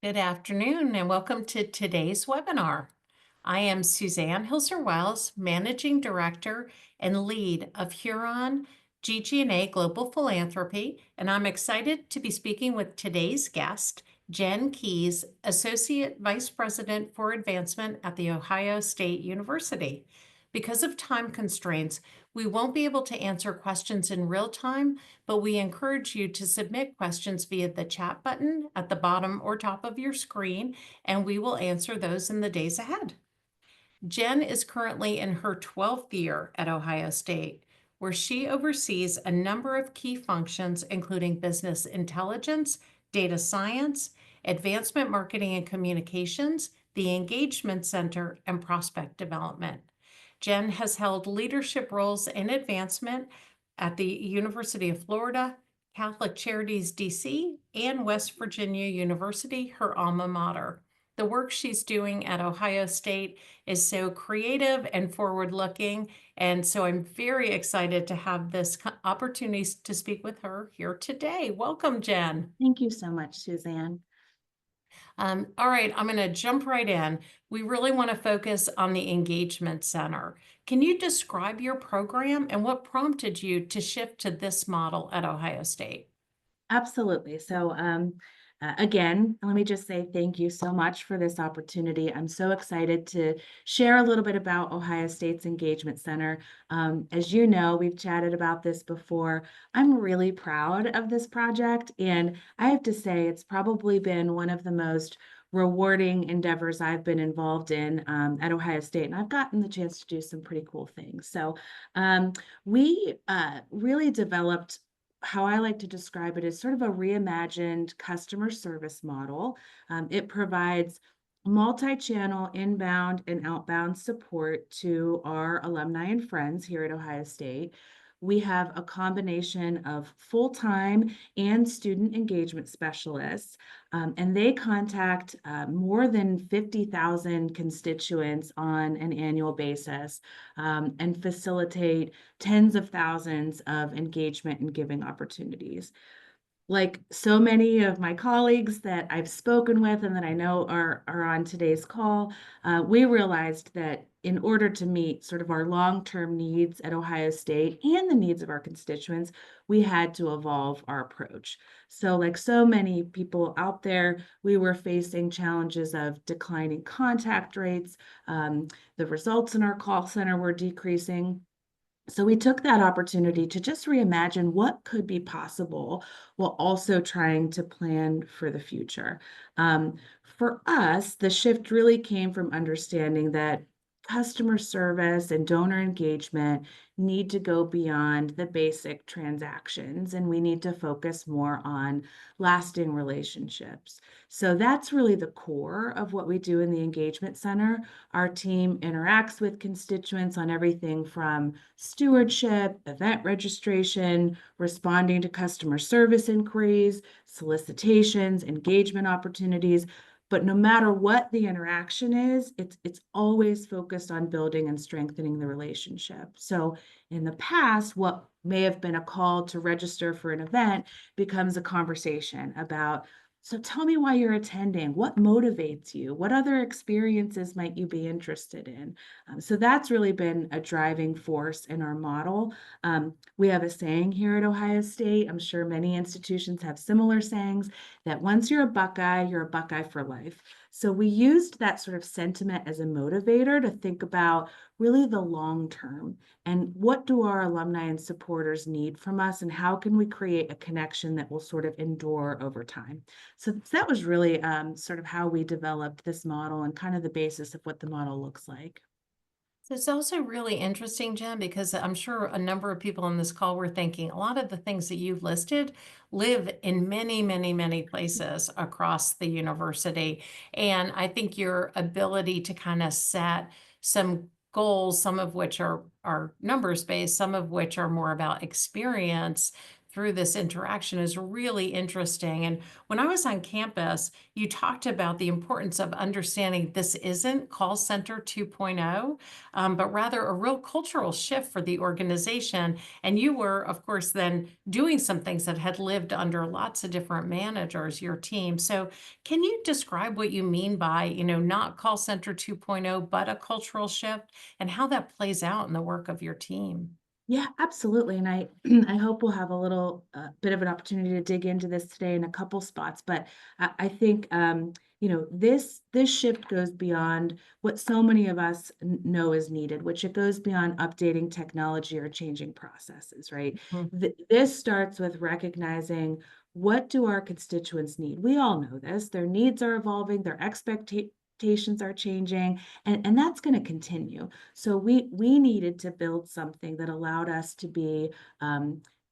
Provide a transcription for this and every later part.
Good afternoon and welcome to today's webinar. I am Suzanne Hilser-Wiser, Managing Director and Lead of Huron GG&A Global Philanthropy, and I'm excited to be speaking with today's guest, Jen Keys, Associate Vice President for Advancement at The Ohio State University. Because of time constraints, we won't be able to answer questions in real time, but we encourage you to submit questions via the chat button at the bottom or top of your screen, and we will answer those in the days ahead. Jen is currently in her 12th year at Ohio State, where she oversees a number of key functions, including business intelligence, data science, advancement marketing and communications, the engagement center, and prospect development. Jen has held leadership roles in advancement at the University of Florida, Catholic Charities DC, and West Virginia University, her alma mater. The work she's doing at Ohio State is so creative and forward-looking, and so I'm very excited to have this opportunity to speak with her here today. Welcome, Jen. Thank you so much, Suzanne. All right, I'm going to jump right in. We really want to focus on the Engagement Center. Can you describe your program and what prompted you to shift to this model at Ohio State? Absolutely. Again, let me just say thank you so much for this opportunity. I'm so excited to share a little bit about Ohio State's Engagement Center. As you know, we've chatted about this before. I'm really proud of this project, and I have to say it's probably been one of the most rewarding endeavors I've been involved in at Ohio State, and I've gotten the chance to do some pretty cool things. We really developed how I like to describe it is sort of a reimagined customer service model. It provides multi-channel inbound and outbound support to our alumni and friends here at Ohio State. We have a combination of full-time and student engagement specialists, and they contact more than 50,000 constituents on an annual basis, and facilitate tens of thousands of engagement and giving opportunities. Like so many of my colleagues that I've spoken with and that I know are on today's call, we realized that in order to meet sort of our long-term needs at Ohio State and the needs of our constituents, we had to evolve our approach. So like so many people out there, we were facing challenges of declining contact rates. The results in our call center were decreasing. So we took that opportunity to just reimagine what could be possible while also trying to plan for the future. For us, the shift really came from understanding that customer service and donor engagement need to go beyond the basic transactions, and we need to focus more on lasting relationships. So that's really the core of what we do in the Engagement Center. Our team interacts with constituents on everything from stewardship, event registration, responding to customer service inquiries, solicitations, engagement opportunities. But no matter what the interaction is, it's always focused on building and strengthening the relationship. So in the past, what may have been a call to register for an event becomes a conversation about, so tell me why you're attending. What motivates you? What other experiences might you be interested in? So that's really been a driving force in our model. We have a saying here at Ohio State. I'm sure many institutions have similar sayings that once you're a Buckeye for life. So we used that sort of sentiment as a motivator to think about really the long term and what do our alumni and supporters need from us, and how can we create a connection that will sort of endure over time. So that was really sort of how we developed this model and kind of the basis of what the model looks like. So it's also really interesting, Jen, because I'm sure a number of people on this call were thinking a lot of the things that you've listed live in many, many, many places across the university. And I think your ability to kind of set some goals, some of which are numbers based, some of which are more about experience through this interaction is really interesting. And when I was on campus, you talked about the importance of understanding this isn't call center 2.0, but rather a real cultural shift for the organization. And you were, of course, then doing some things that had lived under lots of different managers, your team. So can you describe what you mean by, not call center 2.0, but a cultural shift and how that plays out in the work of your team? Yeah, absolutely. And I I hope we'll have a little bit of an opportunity to dig into this today in a couple spots. But I think this shift goes beyond what so many of us know is needed, which it goes beyond updating technology or changing processes, right? Mhm. This starts with recognizing what do our constituents need. We all know this. Their needs are evolving, their expectations are changing, and that's going to continue. So we needed to build something that allowed us to be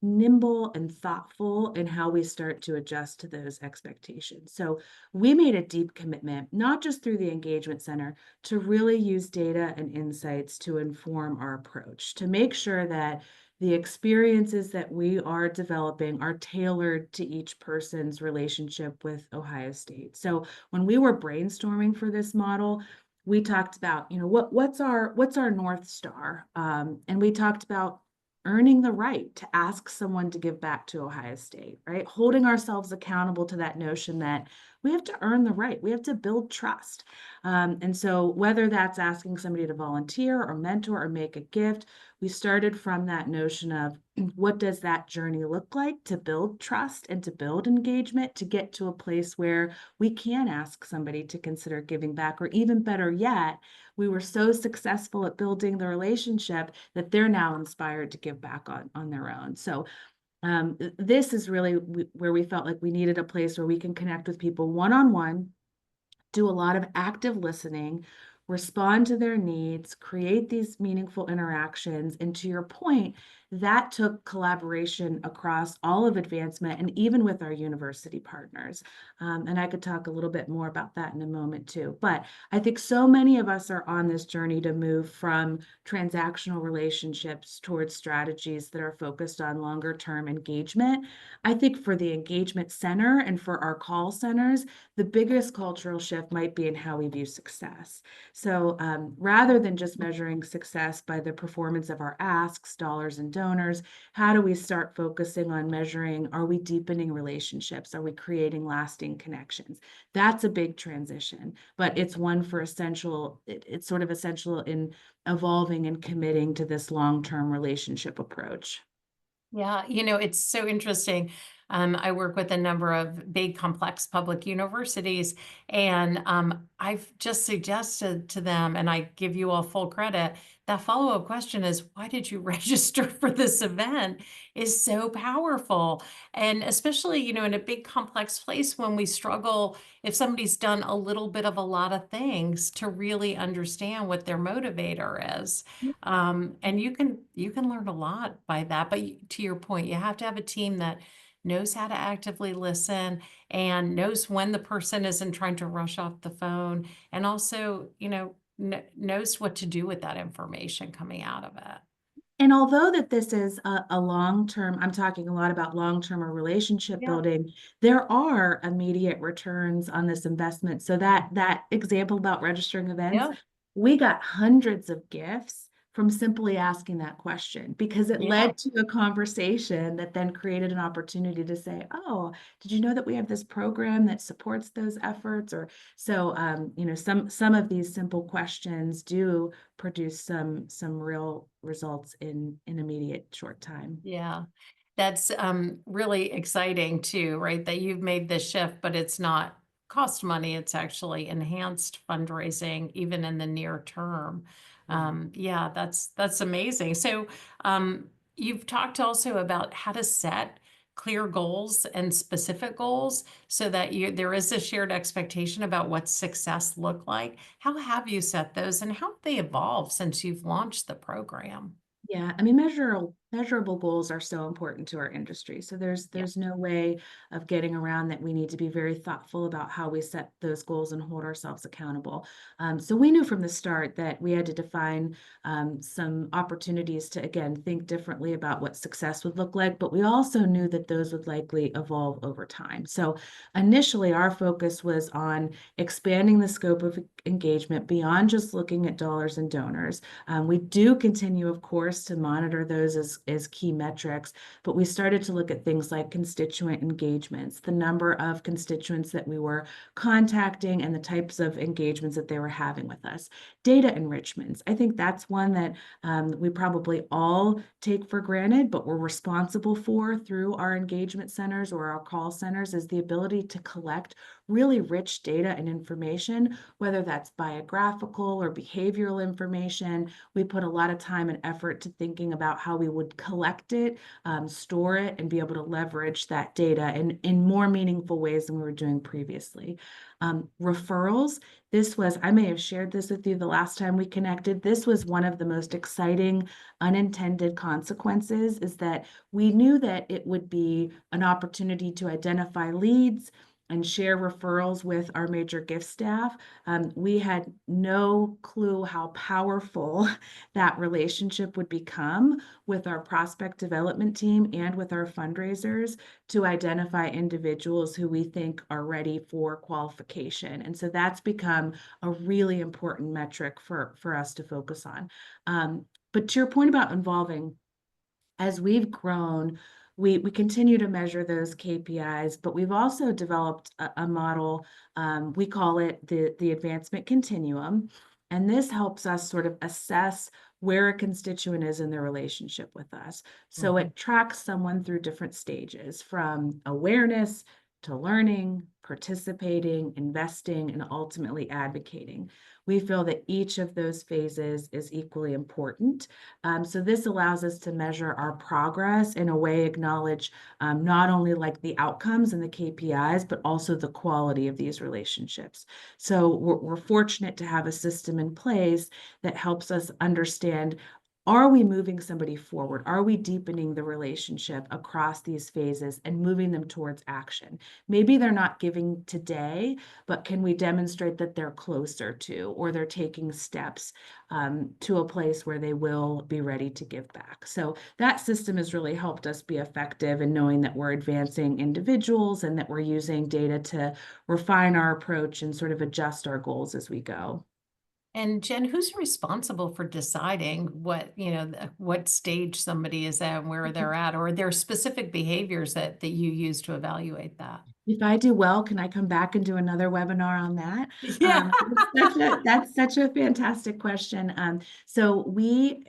nimble and thoughtful in how we start to adjust to those expectations. So we made a deep commitment, not just through the engagement center, to really use data and insights to inform our approach, to make sure that the experiences that we are developing are tailored to each person's relationship with Ohio State. So when we were brainstorming for this model, we talked about, what's our North Star? And we talked about earning the right to ask someone to give back to Ohio State, right? Holding ourselves accountable to that notion that we have to earn the right, we have to build trust. And so, whether that's asking somebody to volunteer or mentor or make a gift, we started from that notion of what does that journey look like to build trust and to build engagement to get to a place where we can ask somebody to consider giving back, or even better yet, we were so successful at building the relationship that they're now inspired to give back on their own. So this is really where we felt like we needed a place where we can connect with people one-on-one, do a lot of active listening, respond to their needs, create these meaningful interactions. And to your point, that took collaboration across all of advancement and even with our university partners. And I could talk a little bit more about that in a moment too. But I think so many of us are on this journey to move from transactional relationships towards strategies that are focused on longer term engagement. I think for the engagement center and for our call centers, the biggest cultural shift might be in how we view success. So rather than just measuring success by the performance of our asks, dollars, and donors, how do we start focusing on measuring, are we deepening relationships? Are we creating lasting connections? That's a big transition, but it's one for it's sort of essential in evolving and committing to this long-term relationship approach. Yeah, it's so interesting. I work with a number of big, complex public universities, and I've just suggested to them, and I give you all full credit, that follow-up question is, why did you register for this event? Is so powerful. And especially, in a big, complex place when we struggle, if somebody's done a little bit of a lot of things to really understand what their motivator is. And you can learn a lot by that. But to your point, you have to have a team that knows how to actively listen and knows when the person isn't trying to rush off the phone, and also, knows what to do with that information coming out of it. And although that this is a long-term, I'm talking a lot about long-term or relationship Yeah. building, there are immediate returns on this investment. So that example about registering events, Yeah. we got hundreds of gifts from simply asking that question because it Yeah. led to a conversation that then created an opportunity to say, "Oh, did you know that we have this program that supports those efforts?" Or so, some of these simple questions do produce some real results in an immediate short time. Yeah. That's, really exciting too, right? That you've made this shift, but it's not cost money, it's actually enhanced fundraising even in the near term. Yeah. Yeah, that's amazing. So, you've talked also about how to set clear goals and specific goals so that there is a shared expectation about what success look like. How have you set those and how have they evolved since you've launched the program? Yeah, I mean, Measurable goals are so important to our industry. So Yeah. there's no way of getting around that. We need to be very thoughtful about how we set those goals and hold ourselves accountable. So we knew from the start that we had to define some opportunities to again think differently about what success would look like, but we also knew that those would likely evolve over time. So initially, our focus was on expanding the scope of engagement beyond just looking at dollars and donors. We do continue, of course, to monitor those as key metrics, but we started to look at things like constituent engagements, the number of constituents that we were contacting, and the types of engagements that they were having with us. Data enrichments. I think that's one that we probably all take for granted, but we're responsible for through our engagement centers or our call centers is the ability to collect really rich data and information, whether that's biographical or behavioral information. We put a lot of time and effort to thinking about how we would collect it, store it, and be able to leverage that data in more meaningful ways than we were doing previously. Referrals. I may have shared this with you the last time we connected. This was one of the most exciting unintended consequences is that we knew that it would be an opportunity to identify leads and share referrals with our major gift staff. We had no clue how powerful that relationship would become with our prospect development team and with our fundraisers to identify individuals who we think are ready for qualification. And so that's become a really important metric for us to focus on. But to your point about involving, as we've grown, we continue to measure those KPIs, but we've also developed a model. We call it the advancement continuum. And this helps us sort of assess where a constituent is in their relationship with us. So Mhm. it tracks someone through different stages from awareness to learning, participating, investing, and ultimately advocating. We feel that each of those phases is equally important. So this allows us to measure our progress in a way, acknowledge not only like the outcomes and the KPIs, but also the quality of these relationships. So we're fortunate to have a system in place that helps us understand, are we moving somebody forward? Are we deepening the relationship across these phases and moving them towards action? Maybe they're not giving today, but can we demonstrate that they're closer to, or they're taking steps to a place where they will be ready to give back? So that system has really helped us be effective in knowing that we're advancing individuals and that we're using data to refine our approach and sort of adjust our goals as we go. And Jen, who's responsible for deciding what stage somebody is at and where they're at? Or are there specific behaviors that you use to evaluate that? If I do well, can I come back and do another webinar on that? Yeah. That's such a fantastic question. So we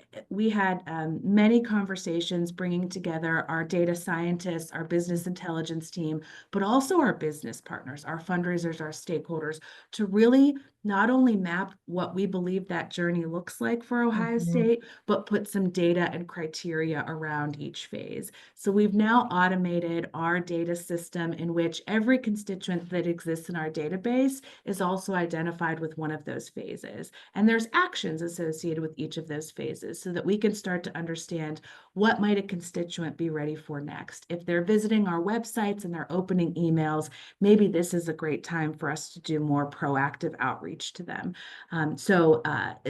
had many conversations bringing together our data scientists, our business intelligence team, but also our business partners, our fundraisers, our stakeholders, to really not only map what we believe that journey looks like for Ohio Mhm. State, but put some data and criteria around each phase. So we've now automated our data system in which every constituent that exists in our database is also identified with one of those phases. And there's actions associated with each of those phases so that we can start to understand, what might a constituent be ready for next. If they're visiting our websites and they're opening emails, maybe this is a great time for us to do more proactive outreach to them.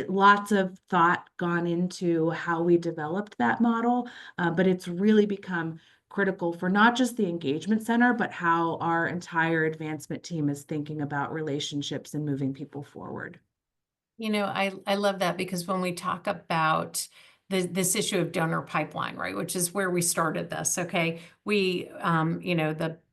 Lots of thought gone into how we developed that model, but it's really become critical for not just the engagement center, but how our entire advancement team is thinking about relationships and moving people forward. I love that because when we talk about this issue of donor pipeline, right, which is where we started this, okay?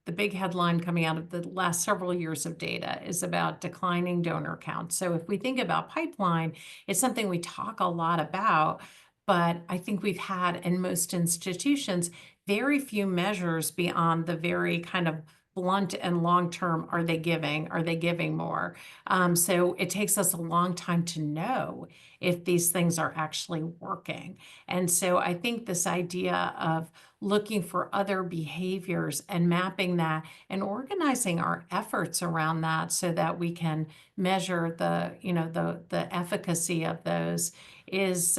The big headline coming out of the last several years of data is about declining donor counts. So if we think about pipeline, it's something we talk a lot about, but I think we've had in most institutions very few measures beyond the very kind of blunt and long term. Are they giving? Are they giving more? So it takes us a long time to know if these things are actually working. And so I think this idea of looking for other behaviors and mapping that and organizing our efforts around that so that we can measure the efficacy of those is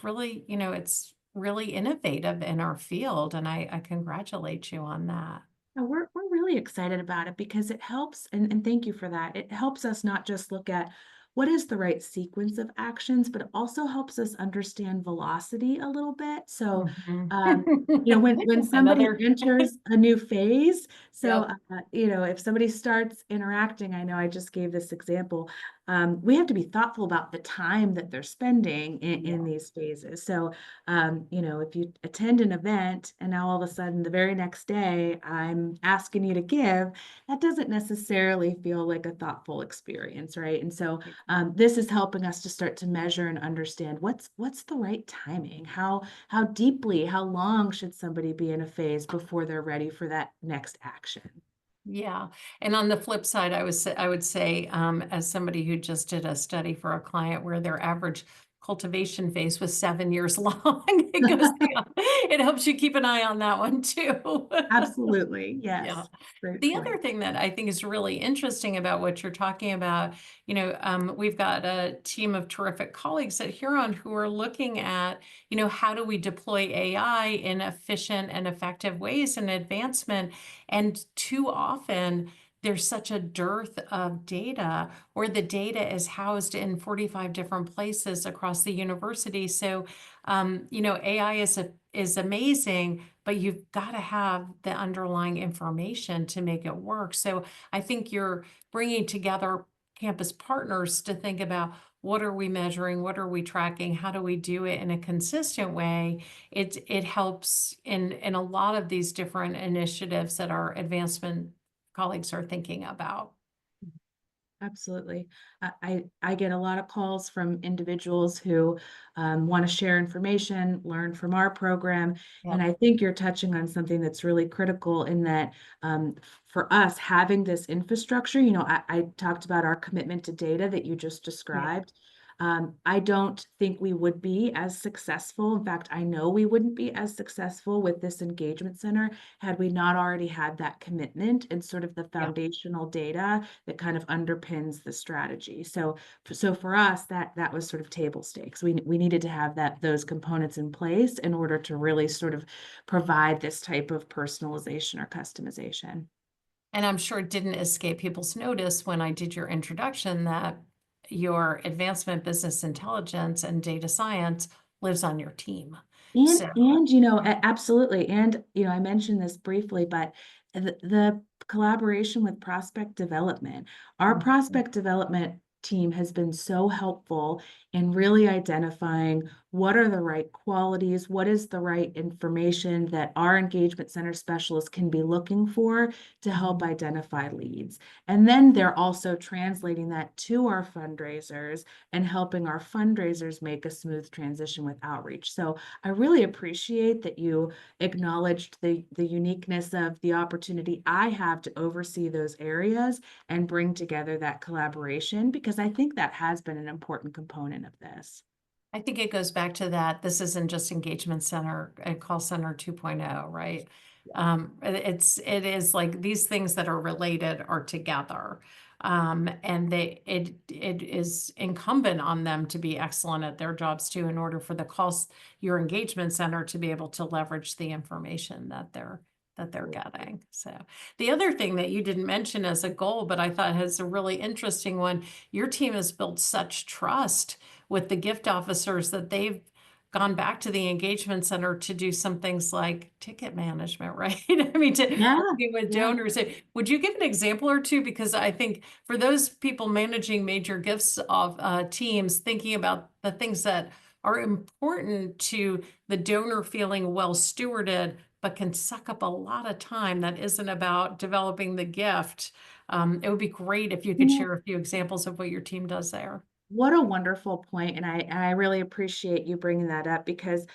really, it's really innovative in our field, and I congratulate you on that. We're really excited about it because it helps, and thank you for that. It helps us not just look at what is the right sequence of actions, but it also helps us understand velocity a little bit. So, Mhm. um, when somebody Another enters a new phase, so Yep, if somebody starts interacting, I know I just gave this example. We have to be thoughtful about the time that they're spending in yeah. these phases. So, if you attend an event and now all of a sudden the very next day I'm asking you to give, that doesn't necessarily feel like a thoughtful experience, right? And so this is helping us to start to measure and understand what's the right timing, how deeply, how long should somebody be in a phase before they're ready for that next action. Yeah, and on the flip side, I would say, as somebody who just did a study for a client where their average cultivation phase was 7 years long, it goes beyond it helps you keep an eye on that one too. Absolutely, Yeah. yes, great The other point. thing that I think is really interesting about what you're talking about, we've got a team of terrific colleagues at Huron who are looking at, how do we deploy AI in efficient and effective ways and advancement? And too often, there's such a dearth of data, or the data is housed in 45 different places across the university. So, AI is amazing, but you've got to have the underlying information to make it work. So I think you're bringing together campus partners to think about, what are we measuring? What are we tracking? How do we do it in a consistent way? It helps in a lot of these different initiatives that our advancement colleagues are thinking about. Absolutely. I get a lot of calls from individuals who want to share information, learn from our program. And Yep. I think you're touching on something that's really critical in that for us, having this infrastructure, I talked about our commitment to data that you just Yeah. described. I don't think we would be as successful. In fact, I know we wouldn't be as successful with this engagement center had we not already had that commitment and sort of the Yeah. foundational data that kind of underpins the strategy. So for us, that was sort of table stakes. We needed to have those components in place in order to really sort of provide this type of personalization or customization. And I'm sure it didn't escape people's notice when I did your introduction that your advancement business intelligence and data science lives on your team. And So, and absolutely. And I mentioned this briefly, but the collaboration with prospect development. Our mhm, prospect development team has been so helpful in really identifying what are the right qualities, what is the right information that our engagement center specialists can be looking for to help mhm. identify leads. And then they're also translating that to our fundraisers and helping our fundraisers make a smooth transition with outreach. So I really appreciate that you acknowledged the uniqueness of the opportunity I have to oversee those areas and bring together that collaboration because I think that has been an important component of this. I think it goes back to that. This isn't just engagement center, call center 2.0, right? It is like these things that are related are together. And it is incumbent on them to be excellent at their jobs too, in order for your engagement center to be able to leverage the information that they're getting. So the other thing that you didn't mention as a goal, but I thought is a really interesting one, your team has built such trust with the gift officers that they've gone back to the engagement center to do some things like ticket management, right? I mean, to Yeah, working with yeah. donors. Would you give an example or two? Because I think for those people managing major gifts of teams, thinking about the things that are important to the donor feeling well stewarded, but can suck up a lot of time that isn't about developing the gift. It would be great if you You could know, share a few examples of what your team does there. what a wonderful point, and I really appreciate you bringing that up because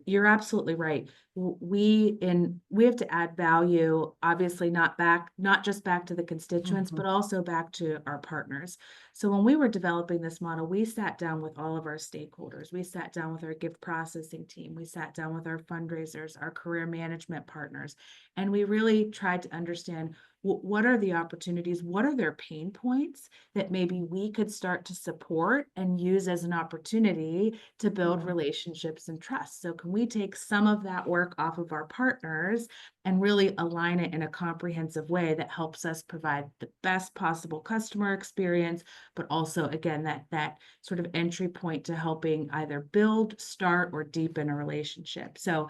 you're absolutely right. We have to add value, obviously not just back to the constituents, Mhm. but also back to our partners. So when we were developing this model, we sat down with all of our stakeholders. We sat down with our gift processing team. We sat down with our fundraisers, our career management partners, and we really tried to understand what are the opportunities? What are their pain points that maybe we could start to support and use as an opportunity to build Mhm. relationships and trust? So can we take some of that work off of our partners and really align it in a comprehensive way that helps us provide the best possible customer experience, but also, again, that sort of entry point to helping either build, start, or deepen a relationship. So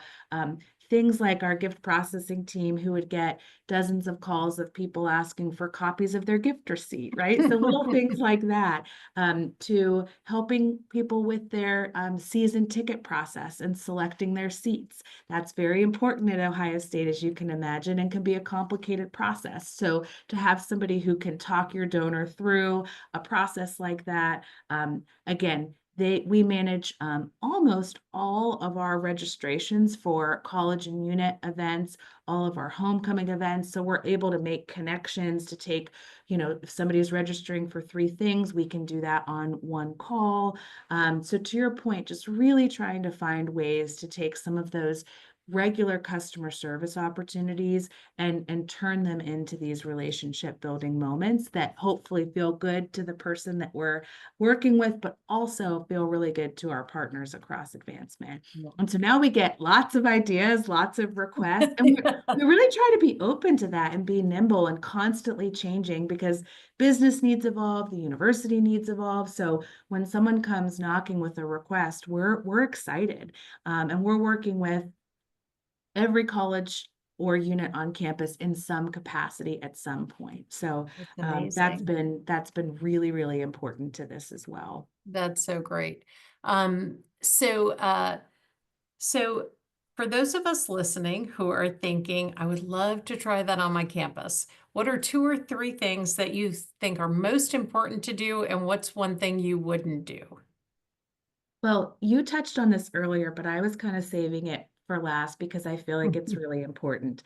things like our gift processing team, who would get dozens of calls of people asking for copies of their gift receipt, right? So little things like that, to helping people with their season ticket process and selecting their seats. That's very important at Ohio State, as you can imagine, and can be a complicated process. So to have somebody who can talk your donor through a process like that, again, we manage almost all of our registrations for college and unit events, all of our homecoming events. So we're able to make connections to take, if somebody is registering for 3 things, we can do that on one call. So to your point, just really trying to find ways to take some of those regular customer service opportunities and turn them into these relationship building moments that hopefully feel good to the person that we're working with, but also feel really good to our partners across advancement. And so now we get lots of ideas, lots of requests, and we really try to be open to that and be nimble and constantly changing, because business needs evolve, the university needs evolve. So when someone comes knocking with a request, we're excited, and we're working with every college or unit on campus in some capacity at some point. So That's that's amazing. been really, really important to this as well. That's so great. Um, so, uh, so for those of us listening who are thinking, I would love to try that on my campus, what are 2 or 3 things that you think are most important to do, and what's one thing you wouldn't do? Well, you touched on this earlier, but I was kind of saving it for last because I feel like it's really important.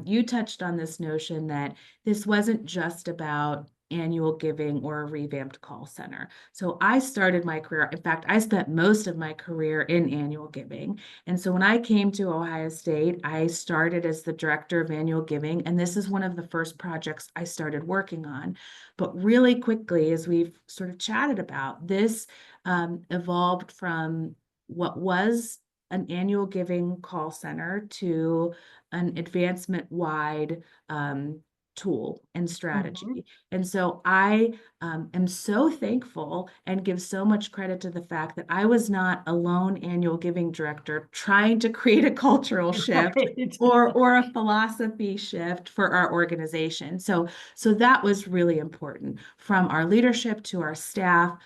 You touched on this notion that this wasn't just about annual giving or a revamped call center. So I started my career, in fact, I spent most of my career in annual giving. And so when I came to Ohio State, I started as the director of annual giving. And this is one of the first projects I started working on. But really quickly, as we've sort of chatted about, this evolved from what was an annual giving call center to an advancement wide tool and Mhm. strategy. And so I am so thankful and give so much credit to the fact that I was not a lone annual giving director trying to create a cultural shift Right. or a philosophy shift for our organization. So that was really important, from our leadership to our staff.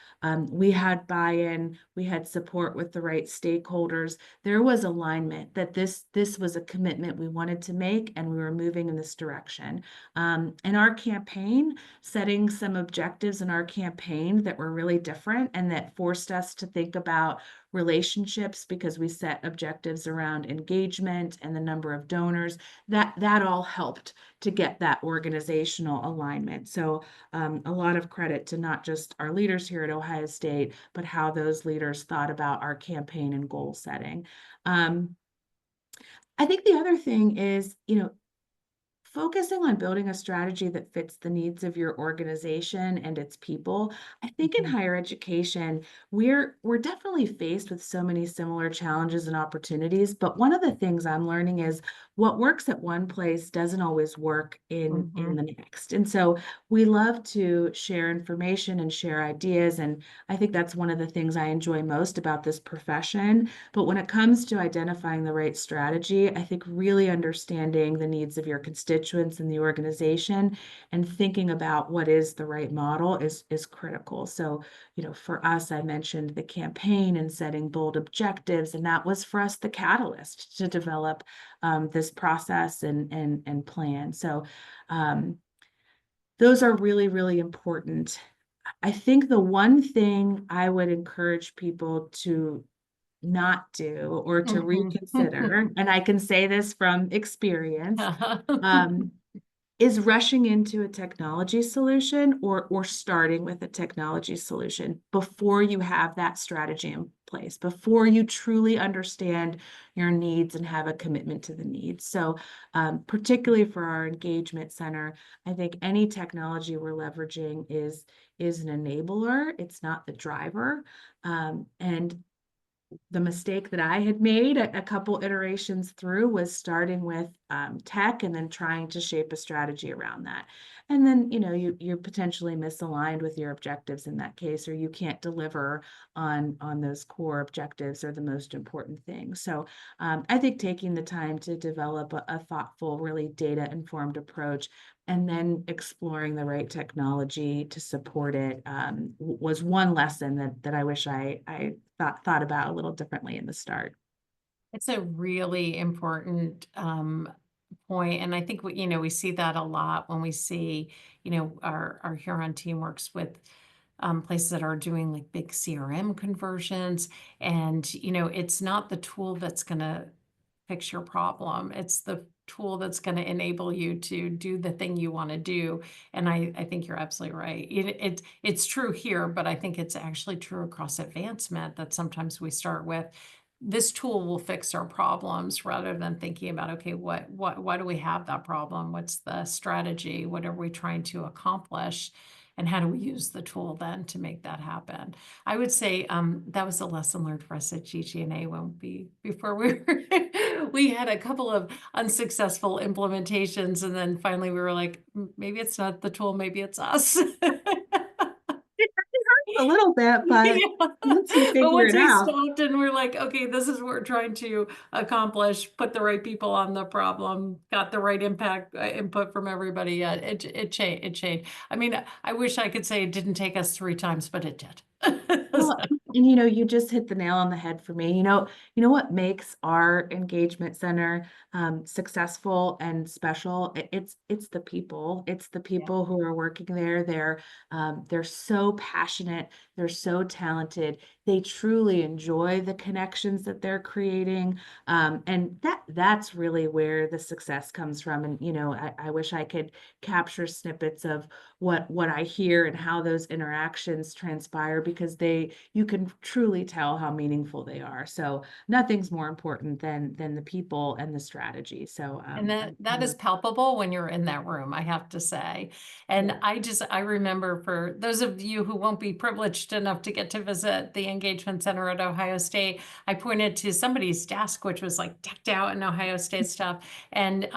We had buy-in, we had support with the right stakeholders. There was alignment that this was a commitment we wanted to make, and we were moving in this direction. And our campaign, setting some objectives in our campaign that were really different and that forced us to think about relationships, because we set objectives around engagement and the number of donors, that all helped to get that organizational alignment. So a lot of credit to not just our leaders here at Ohio State, but how those leaders thought about our campaign and goal setting. Um, I think the other thing is, focusing on building a strategy that fits the needs of your organization and its people. I think in Mhm. higher education, we're definitely faced with so many similar challenges and opportunities, but one of the things I'm learning is what works at one place doesn't always work in Mhm. the next. And so we love to share information and share ideas, and I think that's one of the things I enjoy most about this profession. But when it comes to identifying the right strategy, I think really understanding the needs of your constituents in the organization and thinking about what is the right model is critical. So, for us, I mentioned the campaign and setting bold objectives, and that was for us the catalyst to develop this process and plan. So, um, those are really, really important. I think the one thing I would encourage people to not do or to reconsider, and I can say this from experience, um, is rushing into a technology solution or starting with a technology solution before you have that strategy in place before you truly understand your needs and have a commitment to the needs. So, particularly for our engagement center, I think any technology we're leveraging is an enabler. It's not the driver. And the mistake that I had made a couple iterations through was starting with tech and then trying to shape a strategy around that. And then, you're potentially misaligned with your objectives in that case, or you can't deliver on those core objectives or the most important things. So I think taking the time to develop a thoughtful, really data-informed approach and then exploring the right technology to support it was one lesson that I wish I thought about a little differently in the start. It's a really important point, and I think we see that a lot when we see, our Huron team works with places that are doing like big CRM conversions, and it's not the tool that's going to fix your problem. It's the tool that's going to enable you to do the thing you want to do. And I think you're absolutely right. It's true here, but I think it's actually true across advancement that sometimes we start with this tool will fix our problems rather than thinking about, okay, why do we have that problem? What's the strategy? What are we trying to accomplish? And how do we use the tool then to make that happen? I would say that was a lesson learned for us at GGNA before we were we had a couple of unsuccessful implementations, and then finally we were like, Maybe it's not the tool, maybe it's us." A little bit, but Yeah. once you But figure once it we out, stopped and we're like, okay, this is what we're trying to accomplish, put the right people on the problem, got the right impact input from everybody. Yeah, it changed. I mean, I wish I could say it didn't take us 3 times, but it did. well, and you just hit the nail on the head for me. You know what makes our engagement center successful and special? It's the people. It's the Yeah. people who are working there. They're so passionate. They're so talented. They truly enjoy the connections that they're creating, and that's really where the success comes from. And I wish I could capture snippets of what I hear and how those interactions transpire because you can truly tell how meaningful they are. So nothing's more important than the people and the strategy. So And that is palpable when you're in that room, I have to say. And yeah. I remember, for those of you who won't be privileged enough to get to visit the Engagement Center at Ohio State, I pointed to somebody's desk, which was like decked out in Ohio State stuff. And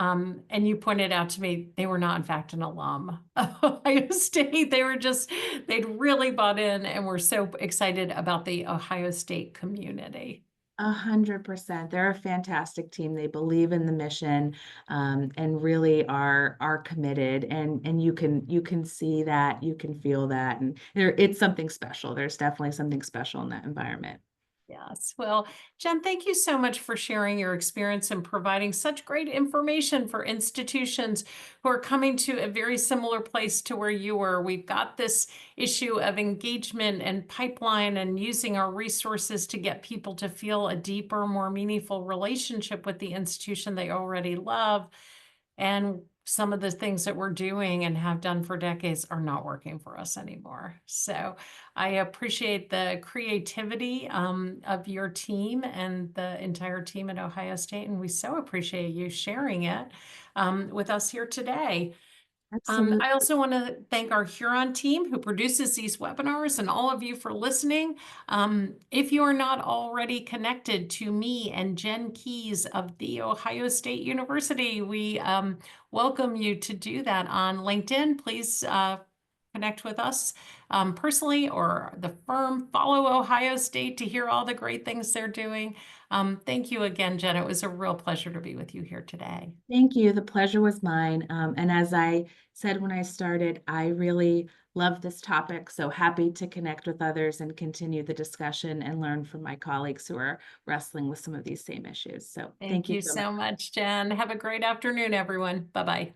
you pointed out to me they were not in fact an alum of Ohio State. They'd really bought in and were so excited about the Ohio State community. 100%. They're a fantastic team. They believe in the mission, and really are committed. And you can see that, you can feel that, and it's something special. There's definitely something special in that environment. Yes. Well, Jen, thank you so much for sharing your experience and providing such great information for institutions who are coming to a very similar place to where you were. We've got this issue of engagement and pipeline and using our resources to get people to feel a deeper, more meaningful relationship with the institution they already love. And some of the things that we're doing and have done for decades are not working for us anymore. So I appreciate the creativity of your team and the entire team at Ohio State. And we so appreciate you sharing it with us here today. Absolutely. I also want to thank our Huron team who produces these webinars and all of you for listening. If you are not already connected to me and Jen Keys of The Ohio State University, we welcome you to do that on LinkedIn. Please connect with us personally or the firm. Follow Ohio State to hear all the great things they're doing. Thank you again, Jen. It was a real pleasure to be with you here today. Thank you. The pleasure was mine. And as I said when I started, I really love this topic. So happy to connect with others and continue the discussion and learn from my colleagues who are wrestling with some of these same issues. So thank Thank you you so much. so much, Jen. Have a great afternoon, everyone. Bye-bye.